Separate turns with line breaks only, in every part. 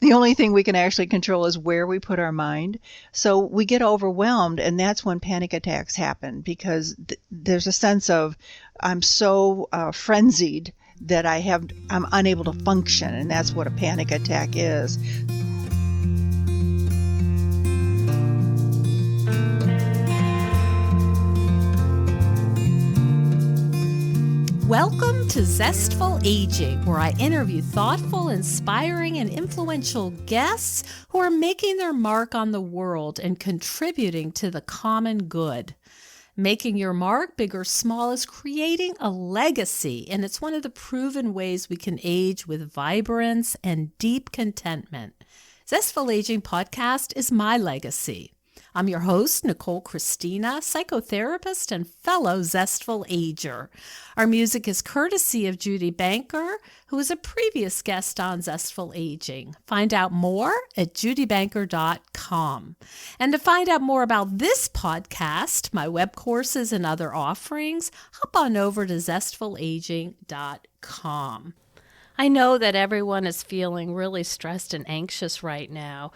The only thing we can actually control is where we put our mind. So we get overwhelmed, and that's when panic attacks happen because there's a sense of I'm so frenzied that I'm unable to function, and that's what a panic attack is.
Welcome to Zestful Aging, where I interview thoughtful, inspiring, and influential guests who are making their mark on the world and contributing to the common good. Making your mark, big or small, is creating a legacy, and it's one of the proven ways we can age with vibrance and deep contentment. Zestful Aging podcast is my legacy. I'm your host, Nicole Christina, psychotherapist and fellow Zestful Ager. Our music is courtesy of Judy Banker, who is a previous guest on Zestful Aging. Find out more at judybanker.com. And to find out more about this podcast, my web courses, and other offerings, hop on over to zestfulaging.com. I know that everyone is feeling really stressed and anxious right now.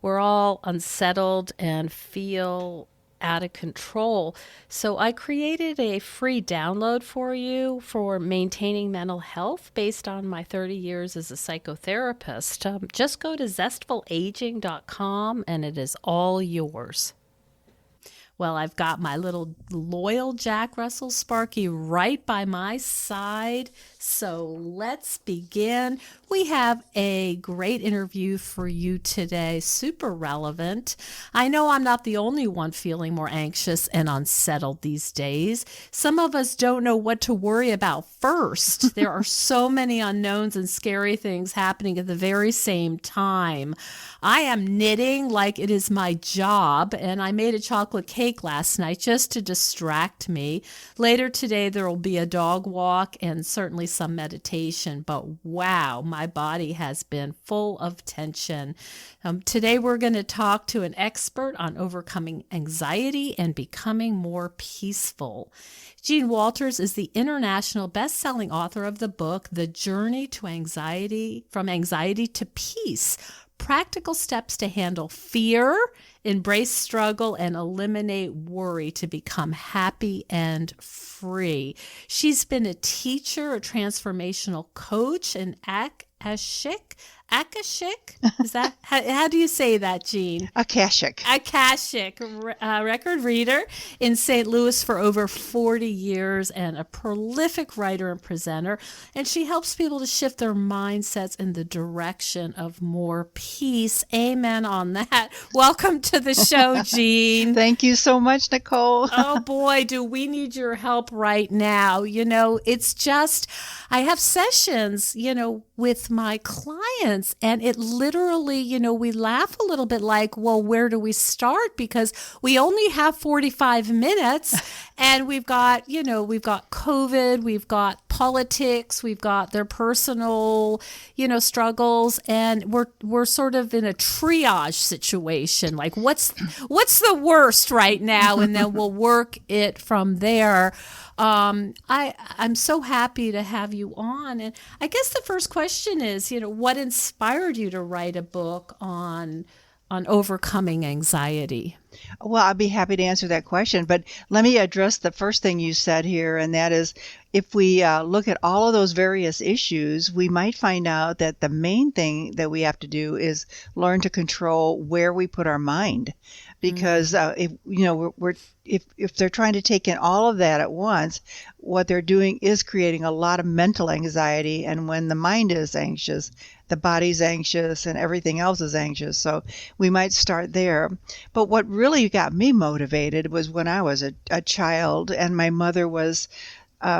We're all unsettled and feel out of control. So I created a free download for you for maintaining mental health based on my 30 years as a psychotherapist. Just go to zestfulaging.com and it is all yours. Well, I've got my little loyal Jack Russell Sparky right by my side. So let's begin. We have a great interview for you today, super relevant. I know I'm not the only one feeling more anxious and unsettled these days. Some of us don't know what to worry about first. There are so many unknowns and scary things happening at the very same time. I am knitting like it is my job, and I made a chocolate cake last night just to distract me. Later today, there will be a dog walk and certainly some meditation, but wow, my body has been full of tension. Today, we're going to talk to an expert on overcoming anxiety and becoming more peaceful. Jean Walters is the international best-selling author of the book, The Journey to Anxiety, From Anxiety to Peace, Practical Steps to Handle Fear, Embrace Struggle, and Eliminate Worry to Become Happy and Free. She's been a teacher, a transformational coach, an Akashic? Is that how do you say that, Jean?
Akashic
Record reader in St. Louis for over 40 years and a prolific writer and presenter. And she helps people to shift their mindsets in the direction of more peace. Amen on that. Welcome to the show, Jean.
Thank you so much, Nicole.
Oh boy, do we need your help right now. You know, it's just, I have sessions, with my clients, and it literally, we laugh a little bit like, well, where do we start? Because we only have 45 minutes and we've got COVID, we've got politics, we've got their personal, struggles, and we're sort of in a triage situation. Like what's the worst right now? And then we'll work it from there. I'm so happy to have you on. And I guess the first question is, what inspired you to write a book on overcoming anxiety?
Well, I'd be happy to answer that question, but let me address the first thing you said here, and that is if we look at all of those various issues, we might find out that the main thing that we have to do is learn to control where we put our mind. Because if they're trying to take in all of that at once, what they're doing is creating a lot of mental anxiety. And when the mind is anxious, the body's anxious and everything else is anxious. So we might start there. But what really got me motivated was when I was a child, and my mother was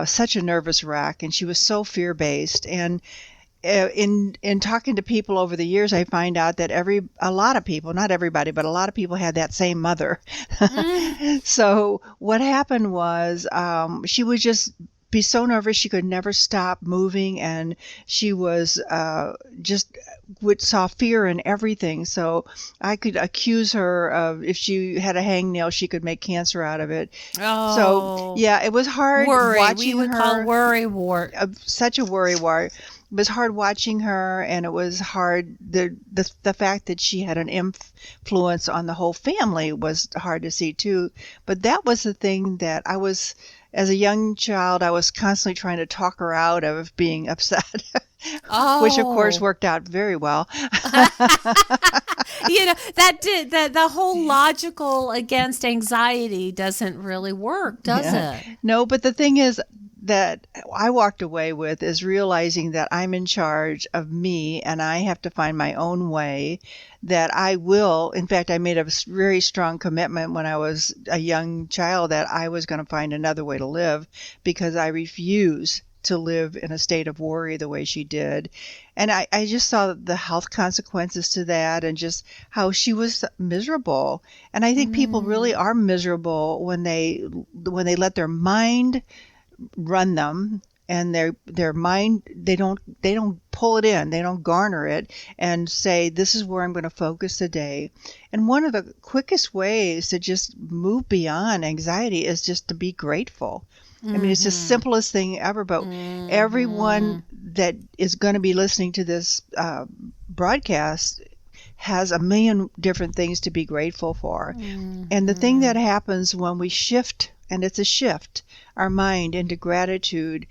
such a nervous wreck, and she was so fear-based. And in talking to people over the years, I find out that a lot of people, not everybody, but a lot of people had that same mother. So what happened was she would just be so nervous she could never stop moving, and she was saw fear in everything. So I could accuse her of, if she had a hangnail, she could make cancer out of it.
Oh,
so yeah, it was hard
worry.
watching
we would
her.
Call worry wart.
Such a worry wart. was hard watching her, and it was hard. The fact that she had an influence on the whole family was hard to see too. But that was the thing that I was, as a young child, I was constantly trying to talk her out of being upset, which of course
Oh,
worked out very well.
that did that. The whole logical against anxiety doesn't really work, does
Yeah.
it?
No, but the thing is that I walked away with is realizing that I'm in charge of me and I have to find my own way, that I will. In fact, I made a very strong commitment when I was a young child that I was going to find another way to live because I refuse to live in a state of worry the way she did. And I just saw the health consequences to that and just how she was miserable. And I think people really
Mm,
are miserable when they let their mind run them, and their mind, they don't pull it in, they don't garner it and say, this is where I'm going to focus today. And one of the quickest ways to just move beyond anxiety is just to be grateful. I mean, it's the
mm-hmm.
simplest thing ever, but
Mm-hmm.
everyone that is going to be listening to this broadcast has a million different things to be grateful for. And the thing
Mm-hmm.
that happens when we shift, and it's a shift, our mind into gratitude,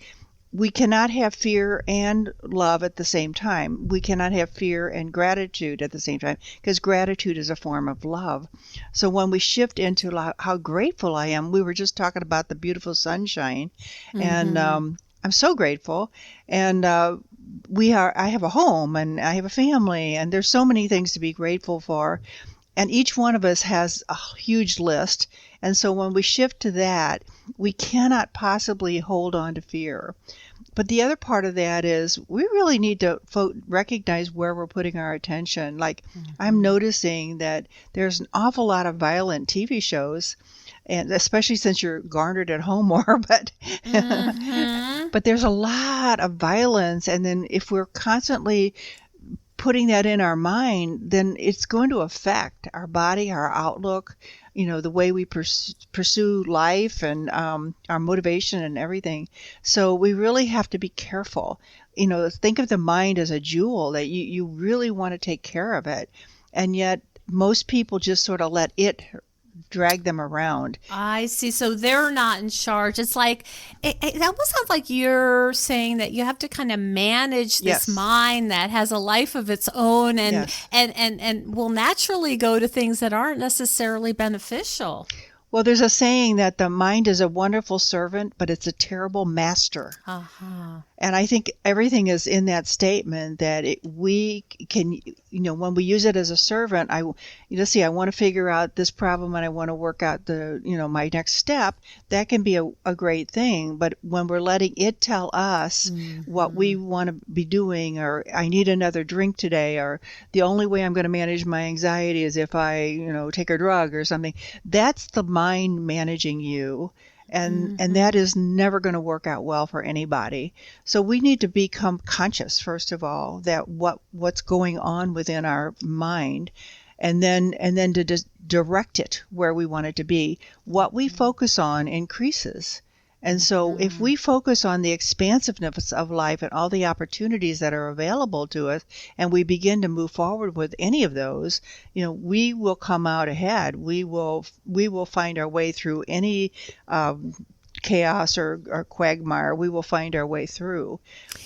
we cannot have fear and love at the same time. We cannot have fear and gratitude at the same time because gratitude is a form of love. So when we shift into how grateful I am, we were just talking about the beautiful sunshine, and
Mm-hmm.
I'm so grateful. And I have a home and I have a family, and there's so many things to be grateful for. And each one of us has a huge list. And so when we shift to that, we cannot possibly hold on to fear. But the other part of that is we really need to recognize where we're putting our attention. Like, I'm
Mm-hmm.
noticing that there's an awful lot of violent TV shows, and especially since you're garnered at home more, but
Mm-hmm.
but there's a lot of violence. And then if we're constantly putting that in our mind, then it's going to affect our body, our outlook, the way we pursue life, and our motivation and everything. So we really have to be careful. Think of the mind as a jewel that you really want to take care of it. And yet most people just sort of let it drag them around.
I see. So they're not in charge. It's like it almost sounds like you're saying that you have to kind of manage this
Yes.
mind that has a life of its own, and
Yes.
will naturally go to things that aren't necessarily beneficial.
Well, there's a saying that the mind is a wonderful servant, but it's a terrible master.
Uh-huh.
And I think everything is in that statement that we can, when we use it as a servant, let's see, I want to figure out this problem and I want to work out my next step. That can be a great thing. But when we're letting it tell us what we
Mm-hmm.
want to be doing, or I need another drink today, or the only way I'm going to manage my anxiety is if I, take a drug or something, that's the mind managing you. And that
Mm-hmm.
is never going to work out well for anybody. So we need to become conscious, first of all, that what's going on within our mind, and then to direct it where we want it to be. What we focus on increases. And so if
Mm-hmm.
we focus on the expansiveness of life and all the opportunities that are available to us, and we begin to move forward with any of those, we will come out ahead. We will find our way through any um, chaos or quagmire. We will find our way through.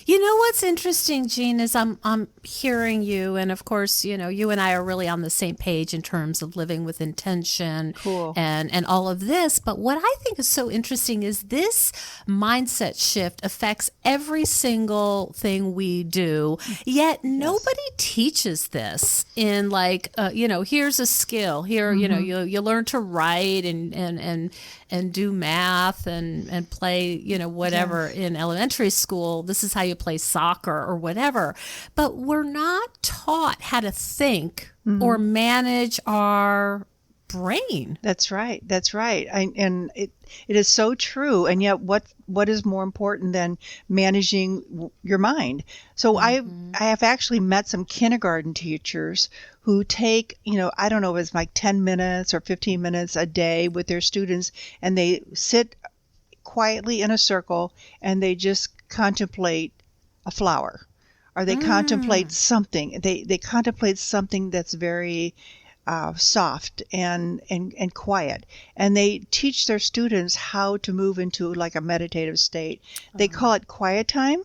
You know what's interesting, Jean, is I'm hearing you, and of course, you and I are really on the same page in terms of living with intention
Cool.
and all of this. But what I think is so interesting is this mindset shift affects every single thing we do. Yet
Yes.
nobody teaches this in like here's a skill. Here,
Hmm.
you learn to write and do math and play,
Yeah.
whatever in elementary school. This is how you play soccer or whatever. But we're not taught how to think or
Hmm.
manage our brain.
That's right. That's right. And it is so true. And yet, what is more important than managing your mind? So
Mm-hmm.
I have actually met some kindergarten teachers who take, I don't know if it's like 10 minutes or 15 minutes a day with their students, and they sit quietly in a circle and they just contemplate a flower. or they contemplate something. They contemplate something that's very soft and quiet. And they teach their students how to move into like a meditative state. They call it quiet time,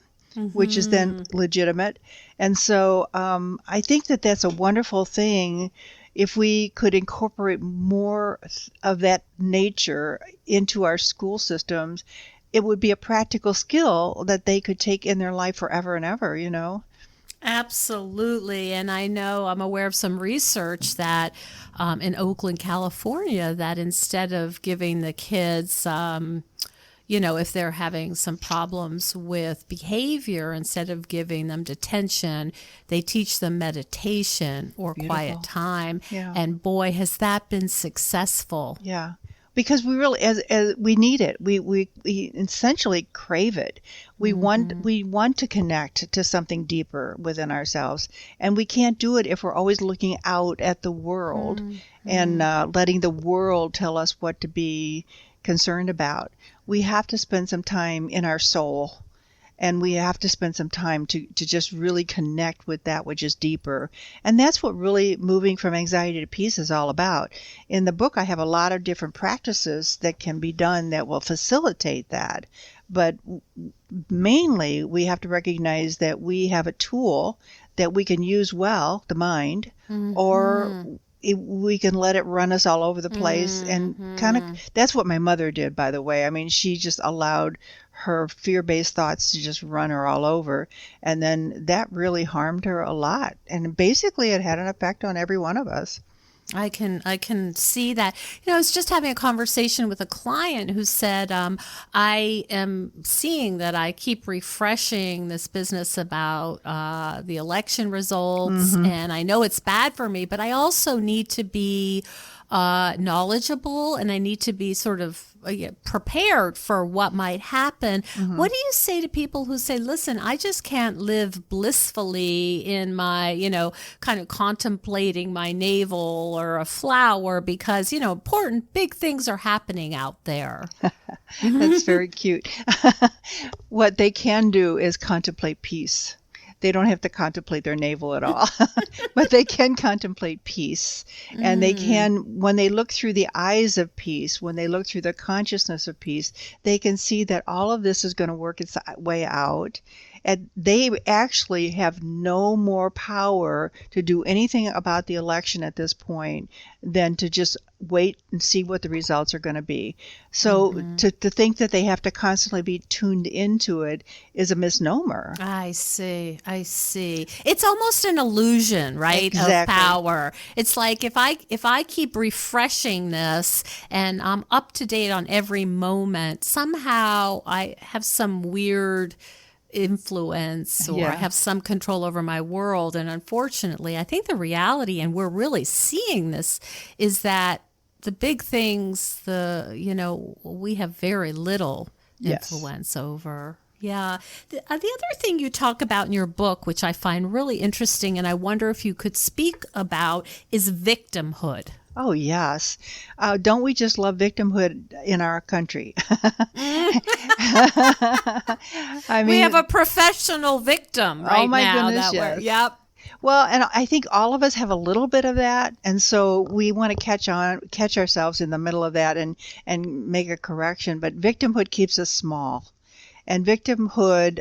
which is then legitimate. And so I think that that's a wonderful thing if we could incorporate more of that nature into our school systems. It would be a practical skill that they could take in their life forever and ever, you know?
Absolutely. And I know I'm aware of some research that in Oakland, California, that instead of giving the kids, if they're having some problems with behavior, instead of giving them detention, they teach them meditation or quiet time.
Yeah.
And boy, has that been successful.
Yeah. Because we really, as we need it, we essentially crave it. We want to connect to something deeper within ourselves, and we can't do it if we're always looking out at the world and letting the world tell us what to be concerned about. We have to spend some time in our soul, and we have to spend some time to just really connect with that which is deeper. And that's what really moving from anxiety to peace is all about. In the book, I have a lot of different practices that can be done that will facilitate that. But mainly, we have to recognize that we have a tool that we can use well, the mind, or we can let it run us all over the place. And kind of, that's what my mother did, by the way. I mean, she just allowed her fear-based thoughts to just run her all over. And then that really harmed her a lot. And basically it had an effect on every one of us.
I can see that. I was just having a conversation with a client who said, I am seeing that I keep refreshing this business about the election results, and I know it's bad for me, but I also need to be knowledgeable, and I need to be sort of prepared for what might happen. What do you say to people who say, listen, I just can't live blissfully in my, kind of contemplating my navel or a flower because, important big things are happening out there?
That's very cute. What they can do is contemplate peace. They don't have to contemplate their navel at all, but they can contemplate peace. And they can, when they look through the eyes of peace, when they look through the consciousness of peace, they can see that all of this is going to work its way out. And they actually have no more power to do anything about the election at this point than to just wait and see what the results are going to be. So to think that they have to constantly be tuned into it is a misnomer.
I see. It's almost an illusion, right?
Exactly.
Of power. It's like if I keep refreshing this and I'm up to date on every moment, somehow I have some weird influence or I have some control over my world. And unfortunately, I think the reality, and we're really seeing this, is that the big things, we have very little influence over. Yeah. The other thing you talk about in your book, which I find really interesting, and I wonder if you could speak about, is victimhood.
Oh, yes. Don't we just love victimhood in our country? I mean,
we have a professional victim right now.
Oh, my goodness, yes.
Yep.
Well, and I think all of us have a little bit of that, and so we want to catch ourselves in the middle of that and make a correction. But victimhood keeps us small. And victimhood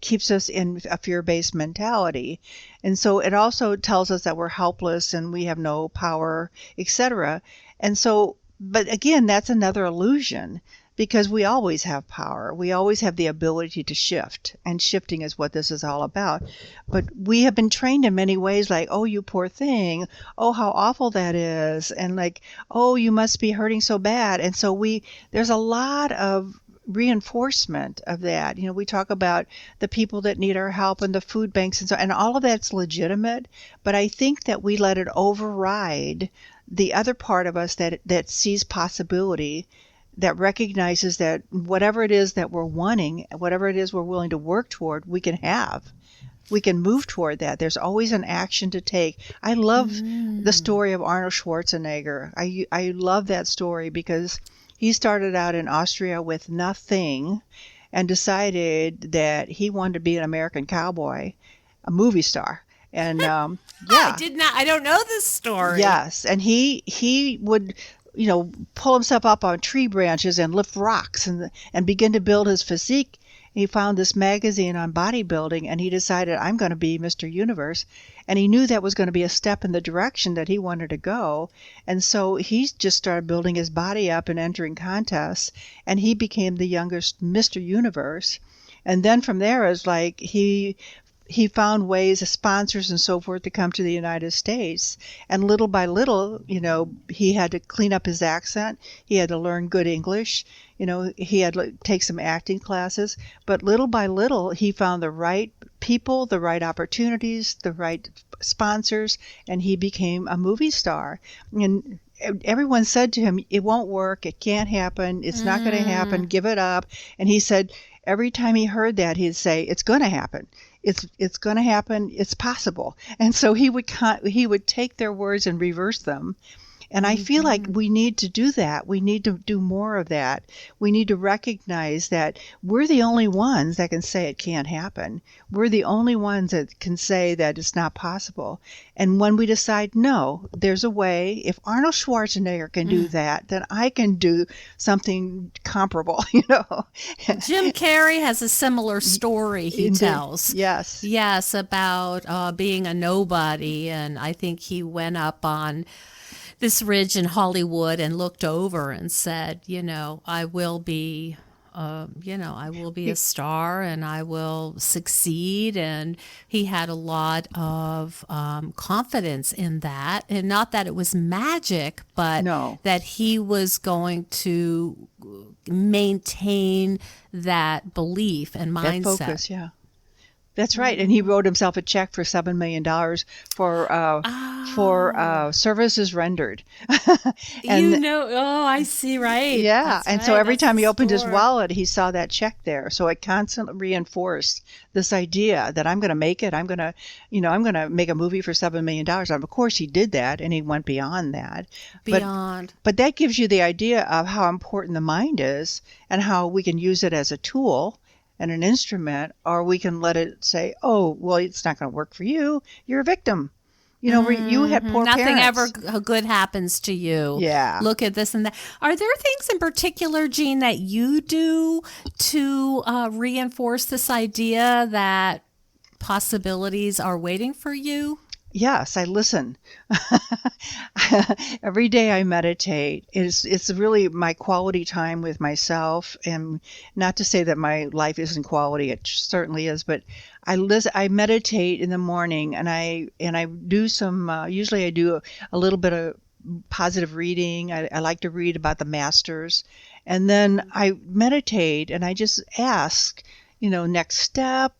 keeps us in a fear-based mentality. And so it also tells us that we're helpless and we have no power, etc. And so, but again, that's another illusion because we always have power. We always have the ability to shift. And shifting is what this is all about. But we have been trained in many ways like, oh, you poor thing. Oh, how awful that is. And like, oh, you must be hurting so bad. And so there's a lot of reinforcement of that. We talk about the people that need our help and the food banks and so, and all of that's legitimate, but I think that we let it override the other part of us that sees possibility, that recognizes that whatever it is that we're wanting, whatever it is we're willing to work toward, we can have. We can move toward that. There's always an action to take. I love the story of Arnold Schwarzenegger. I love that story because he started out in Austria with nothing and decided that he wanted to be an American cowboy. a movie star. And
I
yeah,
did not. I don't know this story.
yes, and he would, pull himself up on tree branches and lift rocks and begin to build his physique. He found this magazine on bodybuilding, and he decided, I'm going to be Mr. Universe. And he knew that was going to be a step in the direction that he wanted to go. And so he just started building his body up and entering contests, and he became the youngest Mr. Universe. And then from there, it was like he found ways, sponsors and so forth, to come to the United States. And little by little, he had to clean up his accent. He had to learn good English. He had to take some acting classes. But little by little, he found the right people, the right opportunities, the right sponsors, and he became a movie star. And everyone said to him, it won't work. It can't happen. It's not going to happen. Give it up. And he said, every time he heard that, he'd say, it's going to happen. It's going to happen. It's possible. And so he would take their words and reverse them. And I feel like we need to do that. We need to do more of that. We need to recognize that we're the only ones that can say it can't happen. We're the only ones that can say that it's not possible. And when we decide, no, there's a way, if Arnold Schwarzenegger can do that, then I can do something comparable,
Jim Carrey has a similar story he
Indeed.
tells.
Yes.
Yes, about being a nobody. And I think he went up on this ridge in Hollywood and looked over and said, I will be, I will be a star and I will succeed. And he had a lot of confidence in that. And not that it was magic, but
No.
that he was going to maintain that belief and mindset.
That focus, yeah. That's right. And he wrote himself a check for $7 million for services rendered. And
I see, right.
yeah.
That's
And so
right,
every
that's
time he
the
opened his
score.
wallet, he saw that check there. So it constantly reinforced this idea that I'm going to make it. I'm going to make a movie for $7 million. And of course he did that, and he went beyond that. But that gives you the idea of how important the mind is and how we can use it as a tool and an instrument, or we can let it say, oh, well, it's not going to work for you. You're a victim. You had poor
Nothing
parents.
ever good happens to you.
Yeah.
Look at this and that. Are there things in particular, Jean, that you do to reinforce this idea that possibilities are waiting for you?
Yes, I listen. Every day I meditate. It's really my quality time with myself, and not to say that my life isn't quality, it certainly is, but I meditate in the morning, and I do some usually I do a little bit of positive reading. I like to read about the masters, and then I meditate and I just ask, next step,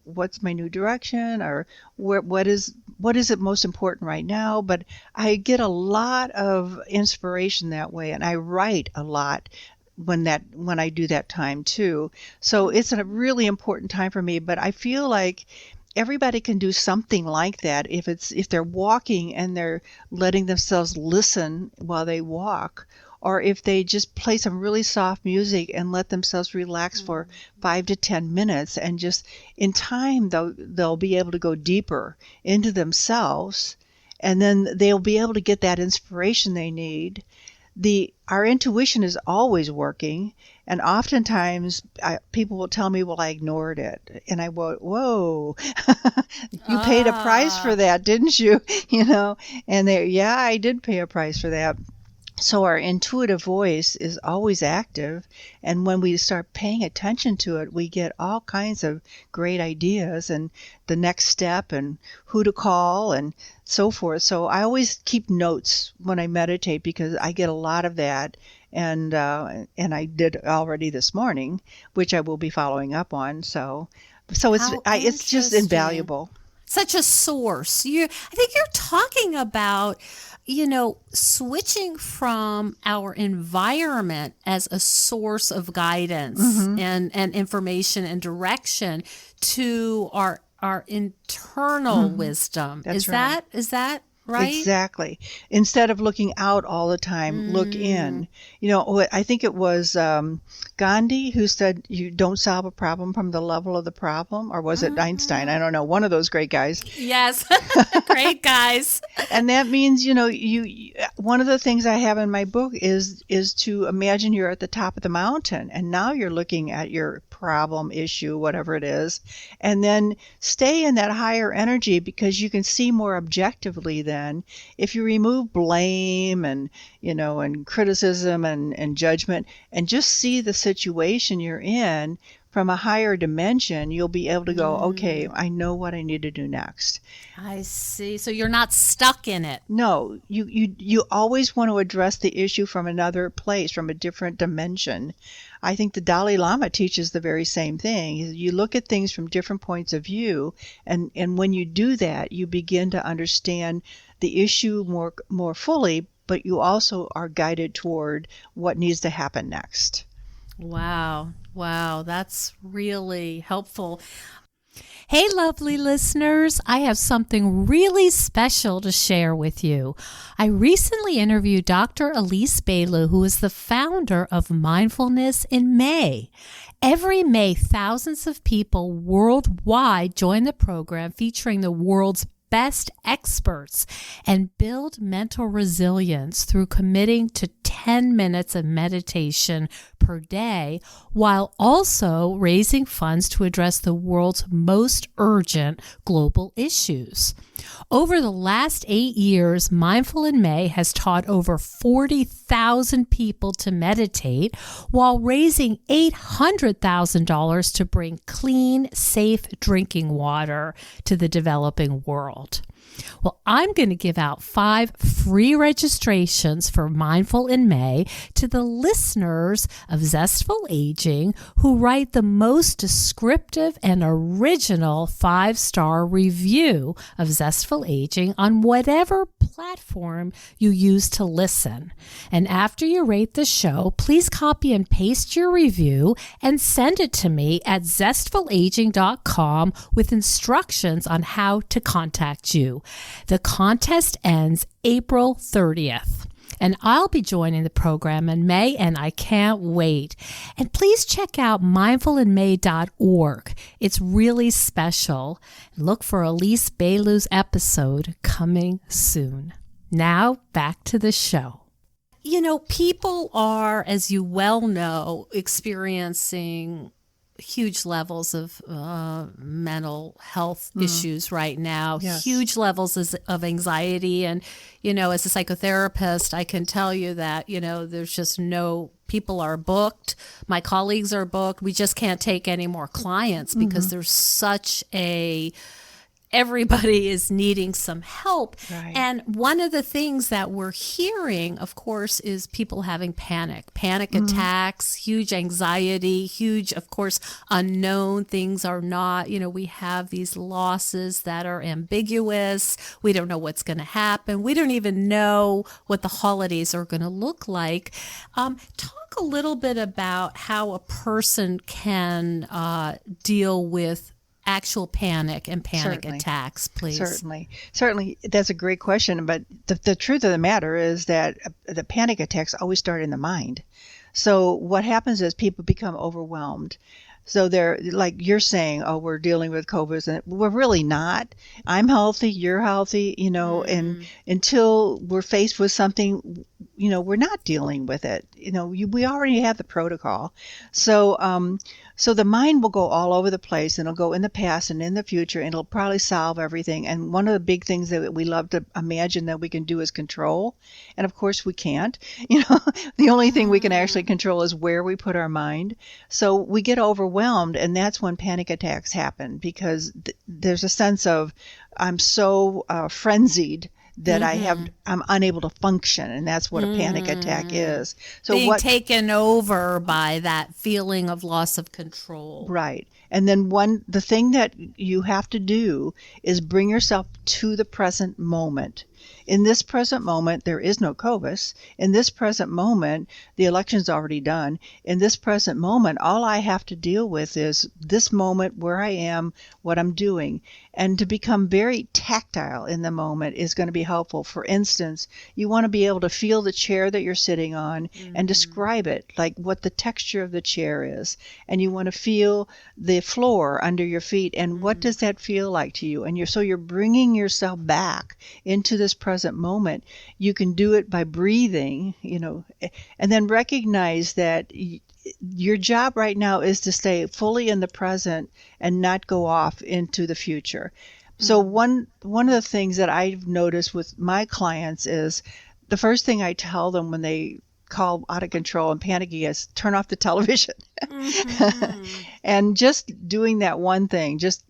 what's my new direction, or what is it most important right now. But I get a lot of inspiration that way, and I write a lot when I do that time too. So it's a really important time for me, but I feel like everybody can do something like that if they're walking and they're letting themselves listen while they walk, or if they just play some really soft music and let themselves relax for 5 to 10 minutes, and just in time they'll be able to go deeper into themselves, and then they'll be able to get that inspiration they need. Our intuition is always working, and oftentimes people will tell me, well, I ignored it. And I go, whoa, you paid a price for that, didn't you? And yeah, I did pay a price for that. So our intuitive voice is always active, and when we start paying attention to it, we get all kinds of great ideas and the next step and who to call and so forth. So I always keep notes when I meditate, because I get a lot of that, and I did already this morning, which I will be following up on. So it's just invaluable.
Such a source. I think you're talking about, switching from our environment as a source of guidance and information and direction to our internal wisdom.
That's
Is that right?
Exactly. Instead of looking out all the time, look in. I think it was Gandhi who said, you don't solve a problem from the level of the problem. Or was it Einstein? I don't know. One of those great guys.
Yes. Great guys.
And that means, one of the things I have in my book is to imagine you're at the top of the mountain, and now you're looking at your problem, issue, whatever it is, and then stay in that higher energy, because you can see more objectively then. If you remove blame and criticism and judgment, and just see the situation you're in from a higher dimension, you'll be able to go, okay, I know what I need to do next.
I see. So you're not stuck in it.
No, you always want to address the issue from another place, from a different dimension. I think the Dalai Lama teaches the very same thing. You look at things from different points of view, and when you do that, you begin to understand the issue more fully, but you also are guided toward what needs to happen next.
Wow. That's really helpful. Hey, lovely listeners, I have something really special to share with you. I recently interviewed Dr. Elise Bailu, who is the founder of Mindfulness in May. Every May, thousands of people worldwide join the program featuring the world's best experts and build mental resilience through committing to 10 minutes of meditation per day, while also raising funds to address the world's most urgent global issues. Over the last 8 years, Mindful in May has taught over 40,000 people to meditate while raising $800,000 to bring clean, safe drinking water to the developing world. Well, I'm going to give out 5 free registrations for Mindful in May to the listeners of Zestful Aging who write the most descriptive and original 5-star review of Zestful Aging on whatever platform you use to listen. And after you rate the show, please copy and paste your review and send it to me at zestfulaging.com with instructions on how to contact you. The contest ends April 30th. And I'll be joining the program in May, and I can't wait. And please check out mindfulinmay.org. It's really special. Look for Elise Bailu's episode coming soon. Now, back to the show. People are, as you well know, experiencing huge levels of mental health issues right now,
Yes.
Huge levels of anxiety. And, as a psychotherapist, I can tell you that, there's just people are booked. My colleagues are booked. We just can't take any more clients because there's such everybody is needing some help.
Right.
And one of the things that we're hearing, of course, is people having panic attacks, huge anxiety, huge, of course, unknown things are not, we have these losses that are ambiguous. We don't know what's going to happen. We don't even know what the holidays are going to look like. Talk a little bit about how a person can deal with actual panic and panic
Certainly.
attacks, please.
Certainly. That's a great question. But the truth of the matter is that the panic attacks always start in the mind. So what happens is people become overwhelmed. So they're like you're saying, oh, we're dealing with COVID, and we're really not. I'm healthy, you're healthy, and until we're faced with something, we're not dealing with it. We already have the protocol. So the mind will go all over the place, and it'll go in the past and in the future, and it'll probably solve everything. And one of the big things that we love to imagine that we can do is control. And of course we can't. The only thing we can actually control is where we put our mind. So we get overwhelmed, and that's when panic attacks happen, because there's a sense of I'm so frenzied that I'm unable to function, and that's what a panic attack is. So
being taken over by that feeling of loss of control.
Right. And then the thing that you have to do is bring yourself to the present moment. In this present moment, there is no COVID. In this present moment, the election's already done. In this present moment, all I have to deal with is this moment, where I am, what I'm doing. And to become very tactile in the moment is going to be helpful. For instance, you want to be able to feel the chair that you're sitting on and describe it, like what the texture of the chair is. And you want to feel the floor under your feet and what does that feel like to you. And you're bringing yourself back into this present moment. You can do it by breathing, and then recognize that your job right now is to stay fully in the present and not go off into the future. So one of the things that I've noticed with my clients is the first thing I tell them when they call out of control and panicky is turn off the television. And just doing that one thing, just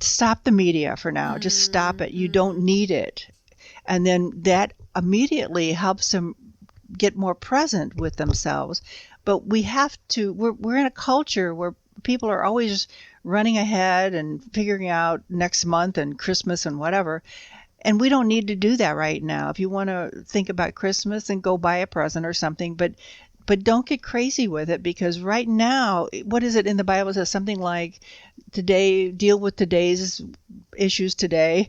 stop the media for now. Just stop it. You don't need it. And then that immediately helps them get more present with themselves. But we have to, we're in a culture where people are always running ahead and figuring out next month and Christmas and whatever. And we don't need to do that right now. If you want to think about Christmas, then go buy a present or something. But don't get crazy with it, because right now, what is it in the Bible? It says something like, today, deal with today's issues today.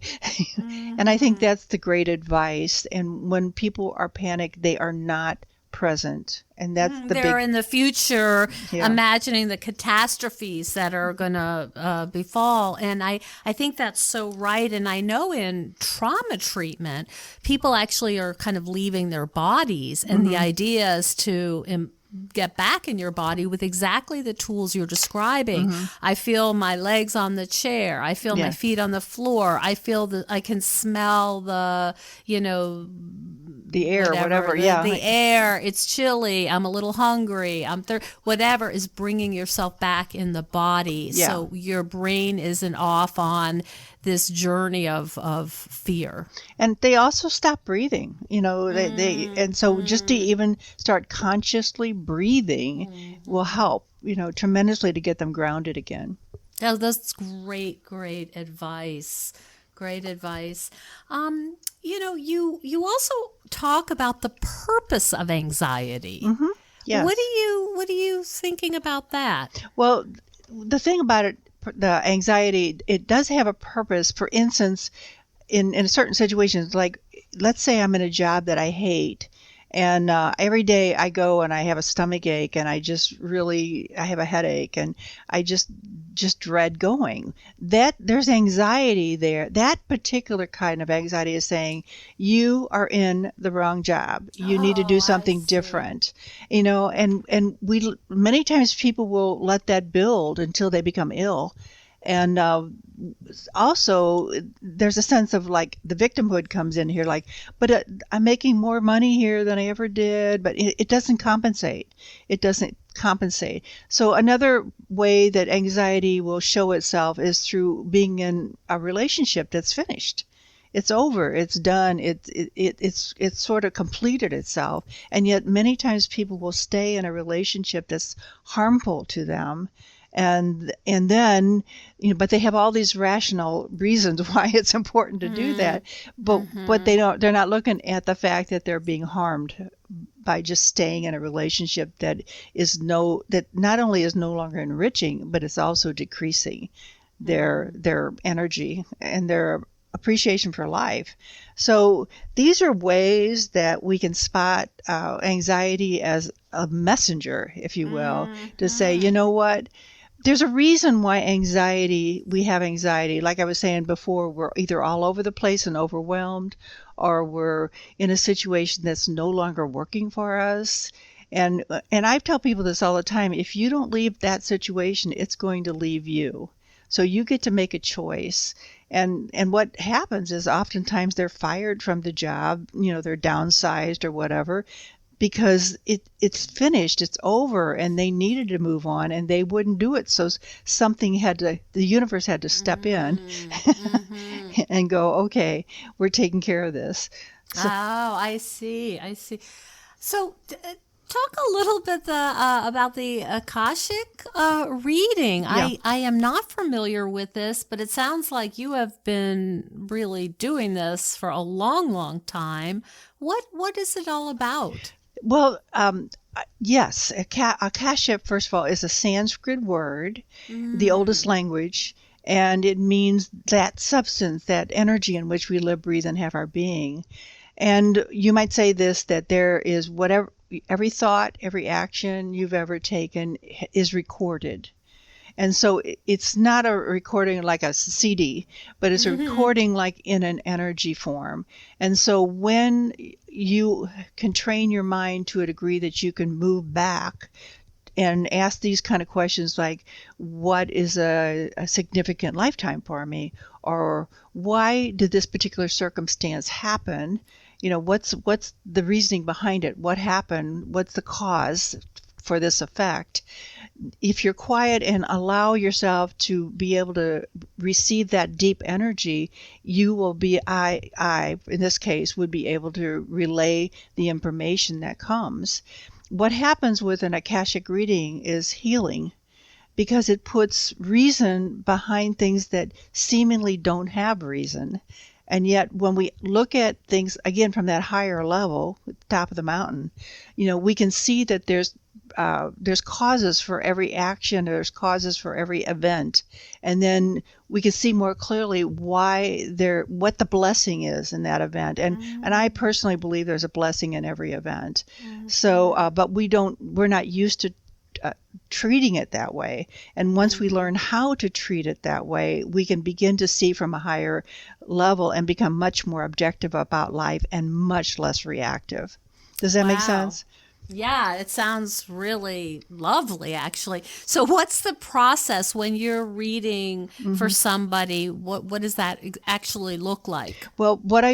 And I think that's the great advice. And when people are panicked, they are not present. And that's
they're in the future, imagining the catastrophes that are going to befall. And I think that's so right. And I know in trauma treatment, people actually are kind of leaving their bodies. And the idea is to get back in your body with exactly the tools you're describing. I feel my legs on the chair. I feel my feet on the floor. I feel I can smell the
air, whatever.
The air. It's chilly. I'm a little hungry. Whatever is bringing yourself back in the body.
Yeah.
So your brain isn't off on this journey of fear.
And they also stop breathing, and so just to even start consciously breathing will help, tremendously to get them grounded again.
Oh, that's great advice. Great advice. You also talk about the purpose of anxiety.
Yes.
What are you thinking about that?
Well, the thing about it, the anxiety, it does have a purpose. For instance, in certain situations, like let's say I'm in a job that I hate, and every day I go and I have a stomach ache and I have a headache and I just dread going. That there's anxiety there. That particular kind of anxiety is saying you are in the wrong job. You need to do something different. And we many times people will let that build until they become ill. And also, there's a sense of like the victimhood comes in here, like, but I'm making more money here than I ever did, but it doesn't compensate. It doesn't compensate. So another way that anxiety will show itself is through being in a relationship that's finished. It's over. It's done. It's sort of completed itself. And yet many times people will stay in a relationship that's harmful to them. And then, but they have all these rational reasons why it's important to do that. But they're not looking at the fact that they're being harmed by just staying in a relationship that not only is no longer enriching, but it's also decreasing their energy and their appreciation for life. So these are ways that we can spot anxiety as a messenger, if you will, to say, you know what? There's a reason why we have anxiety. Like I was saying before, we're either all over the place and overwhelmed, or we're in a situation that's no longer working for us. And I tell people this all the time. If you don't leave that situation, it's going to leave you. So you get to make a choice. And what happens is oftentimes they're fired from the job, they're downsized or whatever, because it's finished, it's over, and they needed to move on, and they wouldn't do it. So the universe had to step in and go, okay, we're taking care of this. So,
I see. So talk a little bit about the Akashic reading.
Yeah.
I am not familiar with this, but it sounds like you have been really doing this for a long, long time. What is it all about?
Well, yes, Akasha, first of all, is a Sanskrit word, the oldest language, And it means that substance, that energy in which we live, breathe, and have our being. And you might say this, that there is whatever, every thought, every action you've ever taken is recorded. And so it's not a recording like a CD, but it's a recording like in an energy form. And so when you can train your mind to a degree that you can move back and ask these kind of questions like, what is a significant lifetime for me? Or why did this particular circumstance happen? You know, what's the reasoning behind it? What happened? What's the cause for this effect? If you're quiet and allow yourself to be able to receive that deep energy, you will be, I in this case, would be able to relay the information that comes. What happens with an Akashic reading is healing, because it puts reason behind things that seemingly don't have reason. And yet when we look at things, again, from that higher level, top of the mountain, you know, we can see that there's causes for every action, there's causes for every event. And then we can see more clearly what the blessing is in that event. And I personally believe there's a blessing in every event. So, but we're not used to treating it that way. And once we learn how to treat it that way, we can begin to see from a higher level and become much more objective about life and much less reactive. Does that make sense?
Yeah, it sounds really lovely, actually. So what's the process when you're reading for somebody? What does that actually look like?
Well, what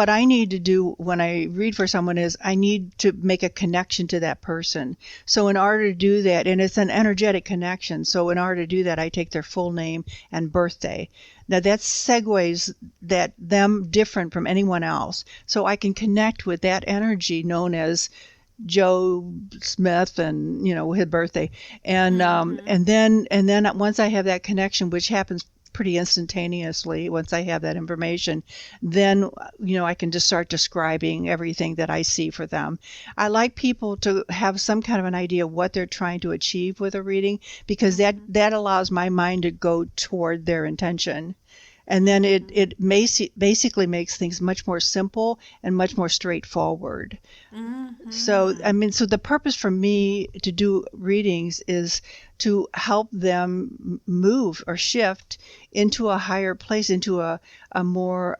I need to do when I read for someone is I need to make a connection to that person. So in order to do that, and it's an energetic connection, so in order to do that, I take their full name and birthday. Now that segues them different from anyone else. So I can connect with that energy known as Joe Smith, and you know, his birthday, and then once I have that connection, which happens pretty instantaneously once I have that information, then you know, I can just start describing everything that I see for them. I like people to have some kind of an idea of what they're trying to achieve with a reading, because that allows my mind to go toward their intention. And then it basically makes things much more simple and much more straightforward. So, I mean, so the purpose for me to do readings is to help them move or shift into a higher place, into a more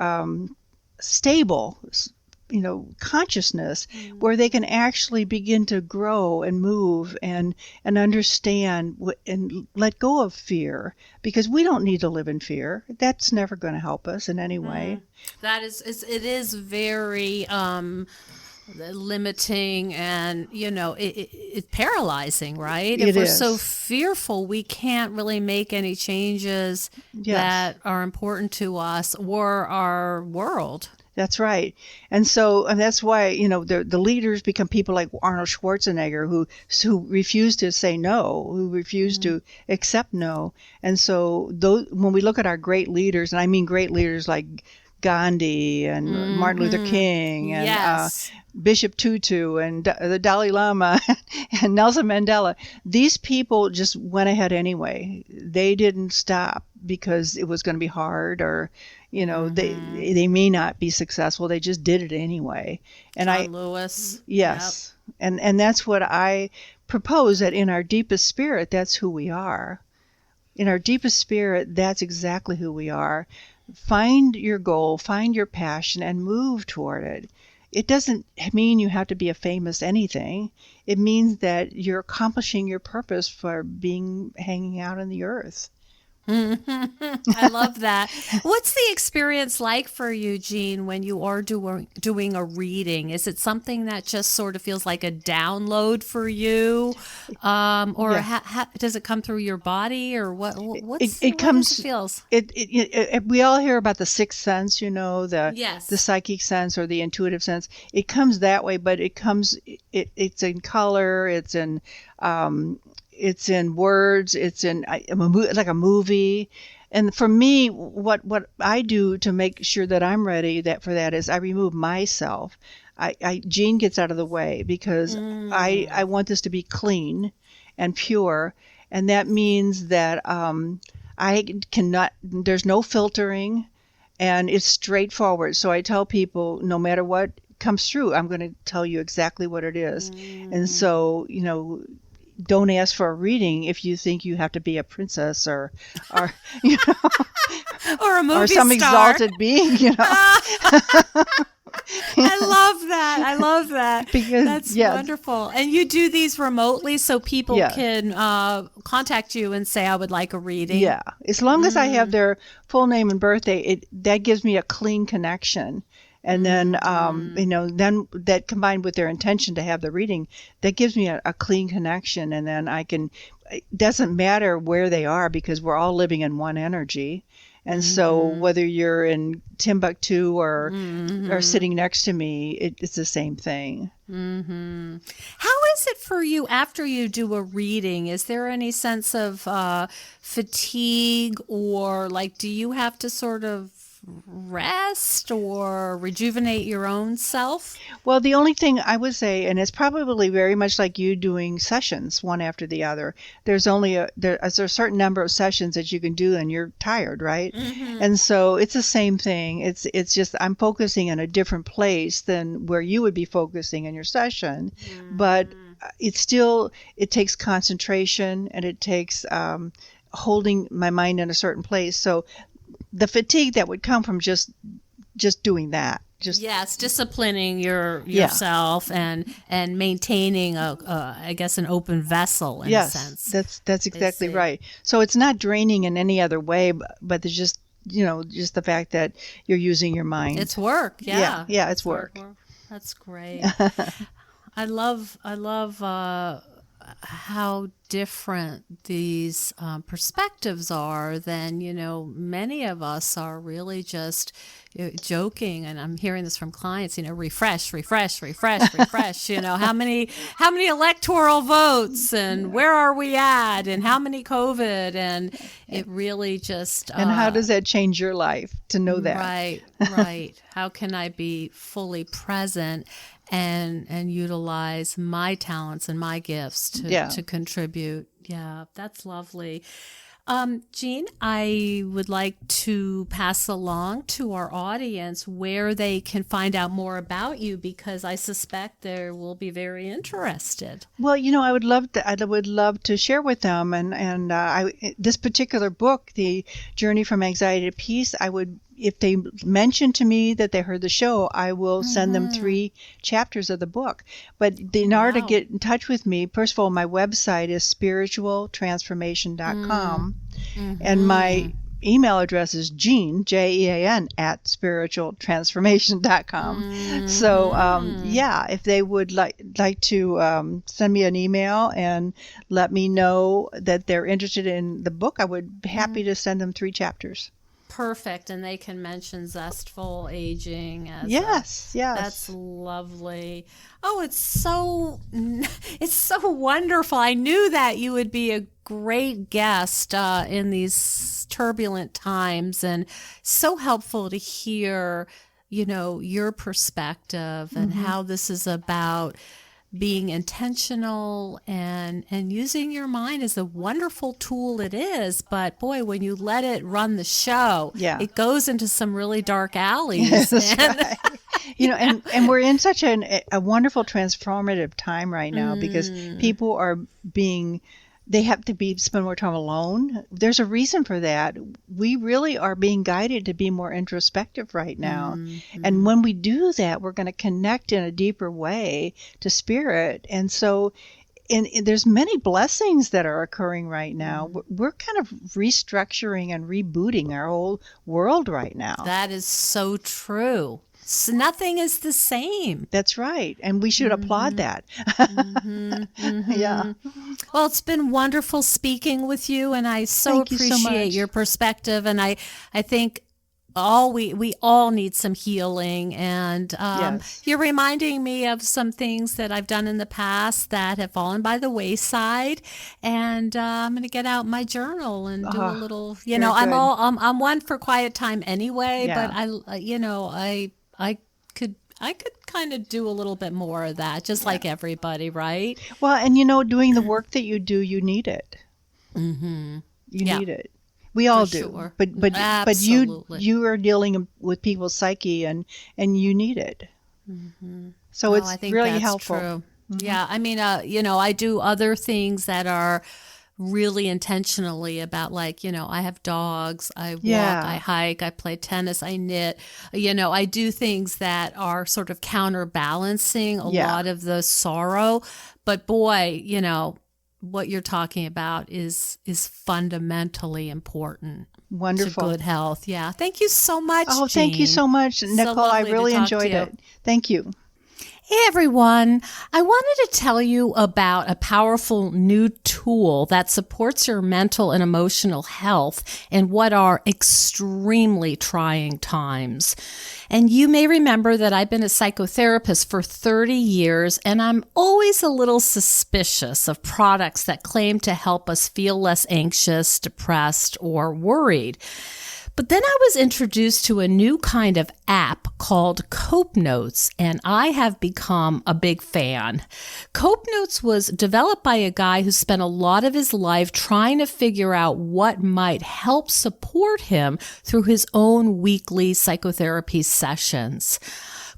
stable, you know, consciousness, where they can actually begin to grow and move and understand and let go of fear, because we don't need to live in fear. That's never going to help us in any way.
That it is very limiting, and you know, it's paralyzing, right? If we're so fearful, we can't really make any changes that are important to us or our world.
That's right. And that's why, you know, the leaders become people like Arnold Schwarzenegger, who refuse to say no, who refuse to accept no. And so when we look at our great leaders, and I mean great leaders like Gandhi and Martin Luther King and Bishop Tutu and the Dalai Lama and Nelson Mandela, these people just went ahead anyway. They didn't stop because it was going to be hard, or you know, they may not be successful. They just did it anyway. And
John Lewis.
Yes. Yep. And that's what I propose, that in our deepest spirit, that's who we are. In our deepest spirit, that's exactly who we are. Find your goal, find your passion, and move toward it. It doesn't mean you have to be a famous anything. It means that you're accomplishing your purpose for hanging out on the earth.
I love that. What's the experience like for you, Jean, when you are doing a reading? Is it something that just sort of feels like a download for you, or does it come through your body, or what? It feels.
We all hear about the sixth sense, you know, the psychic sense or the intuitive sense. It comes that way, but it comes. It's in color. It's in. It's in words. It's in like a movie. And for me, what I do to make sure that I'm ready for that is I remove myself. Jean gets out of the way, because I want this to be clean and pure. And that means that I cannot, there's no filtering, and it's straightforward. So I tell people, no matter what comes through, I'm going to tell you exactly what it is. And so, don't ask for a reading if you think you have to be a princess or you know,
or a movie
or some
star.
exalted being,
I love that. I love that.
Because,
That's
yes.
wonderful. And you do these remotely so people
Yeah.
can contact you and say, I would like a reading.
Yeah, as long as I have their full name and birthday, that gives me a clean connection. And then, then that combined with their intention to have the reading, that gives me a clean connection. And then it doesn't matter where they are because we're all living in one energy. And so whether you're in Timbuktu or sitting next to me, it's the same thing.
How is it for you after you do a reading? Is there any sense of fatigue, or do you have to sort of rest or rejuvenate your own self?
Well, the only thing I would say, and it's probably very much like you doing sessions one after the other, there's only there's a certain number of sessions that you can do and you're tired, right? And so it's the same thing. It's just I'm focusing in a different place than where you would be focusing in your session, but it takes concentration, and it takes holding my mind in a certain place. So the fatigue that would come from just doing that.
Yes, disciplining yourself and maintaining I guess an open vessel in a sense.
That's exactly right. So it's not draining in any other way, but there's just just the fact that you're using your mind.
It's work. Yeah.
Yeah, it's work.
That's great. I love how different these perspectives are than, many of us are really just joking. And I'm hearing this from clients, refresh, how many electoral votes and where are we at and how many COVID, and it really just.
And how does that change your life to know that?
Right. How can I be fully present and utilize my talents and my gifts to contribute? Yeah, that's lovely. Jean, I would like to pass along to our audience where they can find out more about you, because I suspect they will be very interested.
Well, I would love to share with them, and this particular book, The Journey from Anxiety to Peace, if they mention to me that they heard the show, I will send them 3 chapters of the book. But in order to get in touch with me, first of all, my website is spiritualtransformation.com. And my email address is Jean, Jean, at spiritualtransformation.com. So, if they would like to send me an email and let me know that they're interested in the book, I would be happy to send them 3 chapters.
Perfect. And they can mention Zestful Aging as
yes.
That's lovely. Oh, it's so wonderful. I knew that you would be a great guest in these turbulent times, and so helpful to hear, your perspective and how this is about being intentional and using your mind as a wonderful tool it is. But boy, when you let it run the show, it goes into some really dark alleys.
Right. And we're in such a wonderful transformative time right now, because people are they have to spend more time alone. There's a reason for that. We really are being guided to be more introspective right now. And when we do that, we're going to connect in a deeper way to spirit. And so there's many blessings that are occurring right now. We're kind of restructuring and rebooting our whole world right now.
That is so true. So nothing is the same.
That's right. And we should applaud that. Yeah.
Well, it's been wonderful speaking with you, and I appreciate your perspective. And I think we all need some healing, and you're reminding me of some things that I've done in the past that have fallen by the wayside, and I'm going to get out my journal and do a little, I'm one for quiet time anyway, but I could kind of do a little bit more of that, just like everybody, right?
Well, and doing the work that you do, you need it. You need it. We all
For
do.
sure.
But
Absolutely.
you are dealing with people's psyche, and you need it. So
Oh,
it's
I think
really
that's
helpful.
true. Yeah, I mean, I do other things that are really intentionally about, like, I have dogs, I walk,
Yeah.
I hike, I play tennis, I knit. I do things that are sort of counterbalancing a
Yeah.
lot of the sorrow. But boy, what you're talking about is fundamentally important
Wonderful.
to good health. Yeah. Thank you so much,
Oh, thank you
Jean.
so much, Nicole. I
lovely to
really
talk to
enjoyed
you.
it. Thank you.
Hey everyone, I wanted to tell you about a powerful new tool that supports your mental and emotional health in what are extremely trying times. And you may remember that I've been a psychotherapist for 30 years, and I'm always a little suspicious of products that claim to help us feel less anxious, depressed, or worried. But then I was introduced to a new kind of app called Cope Notes, and I have become a big fan. Cope Notes was developed by a guy who spent a lot of his life trying to figure out what might help support him through his own weekly psychotherapy sessions.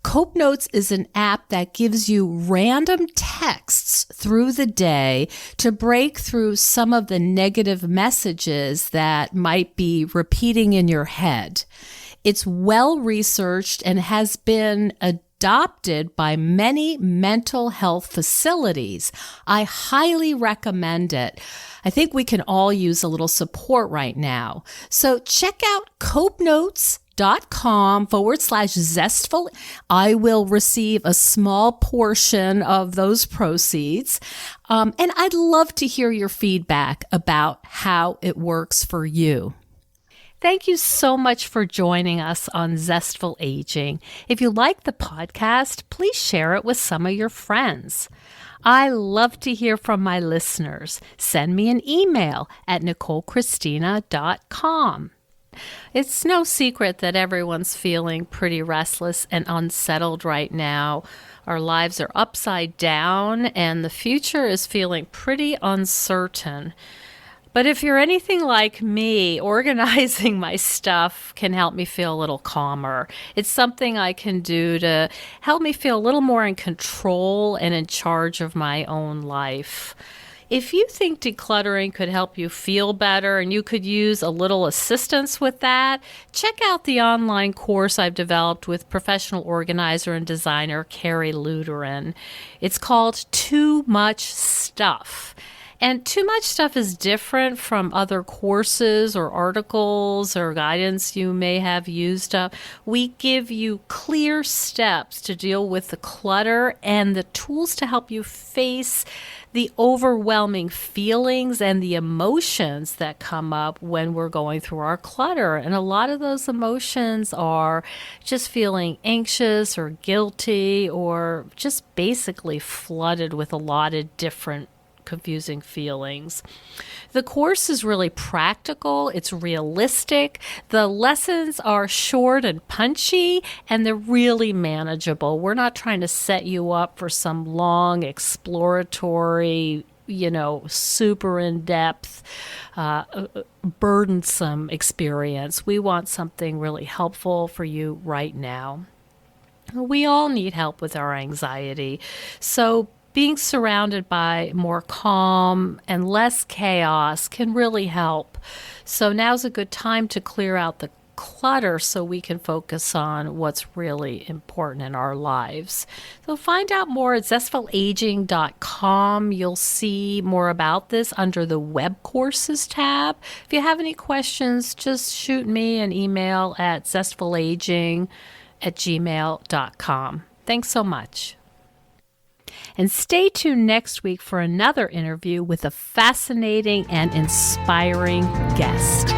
Cope Notes is an app that gives you random texts through the day to break through some of the negative messages that might be repeating in your head. It's well researched and has been adopted by many mental health facilities. I highly recommend it. I think we can all use a little support right now. So check out copenotes.com/zestful. I will receive a small portion of those proceeds. And I'd love to hear your feedback about how it works for you.
Thank you so much for joining us on Zestful Aging. If you like the podcast, please share it with some of your friends. I love to hear from my listeners. Send me an email at NicoleChristina.com. It's no secret that everyone's feeling pretty restless and unsettled right now. Our lives are upside down, and the future is feeling pretty uncertain. But if you're anything like me, organizing my stuff can help me feel a little calmer. It's something I can do to help me feel a little more in control and in charge of my own life. If you think decluttering could help you feel better and you could use a little assistance with that, check out the online course I've developed with professional organizer and designer Carrie Luderin. It's called Too Much Stuff. And Too Much Stuff is different from other courses or articles or guidance you may have used up. We give you clear steps to deal with the clutter and the tools to help you face the overwhelming feelings and the emotions that come up when we're going through our clutter. And a lot of those emotions are just feeling anxious or guilty or just basically flooded with a lot of different confusing feelings. The course is really practical. It's realistic. The lessons are short and punchy, and they're really manageable. We're not trying to set you up for some long exploratory, super in-depth, burdensome experience. We want something really helpful for you right now. We all need help with our anxiety. So being surrounded by more calm and less chaos can really help. So now's a good time to clear out the clutter so we can focus on what's really important in our lives. So find out more at zestfulaging.com. You'll see more about this under the web courses tab. If you have any questions, just shoot me an email at zestfulaging@gmail.com. Thanks so much. And stay tuned next week for another interview with a fascinating and inspiring guest.